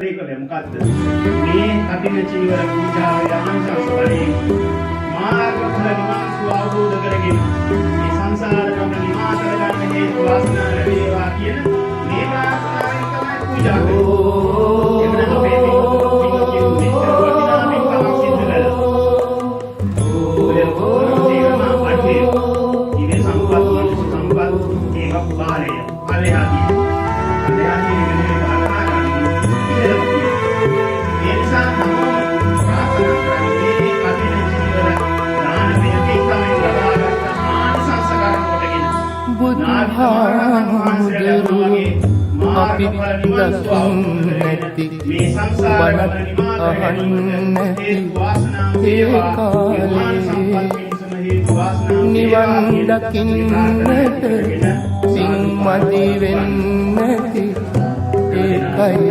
මොකද්ද මේ කටින චීවර පූජාවේ ආනිසංස වලින් මාර්ගඵල නිවන් සුව අවබෝධ කරගෙන මේ සංසාර ගමන නිවා කරගන්න හේතු වාසනා ලැබේවා කියන මේ ප්‍රාර්ථනාවෙන් තමයි පූජා කරන්නේ. එවන අපේ මේ කියන්නේ වටිනා මේ කම සිද්ධ කරලා. ඉතින් සම්පත් ඒක පුරාණය. අලෙහාදී අපි දකින්නැති බණත් අහන්නැති ඒ කාලේ නිවන් දකින්නට සිංමදි වෙන්නැති ඒකයි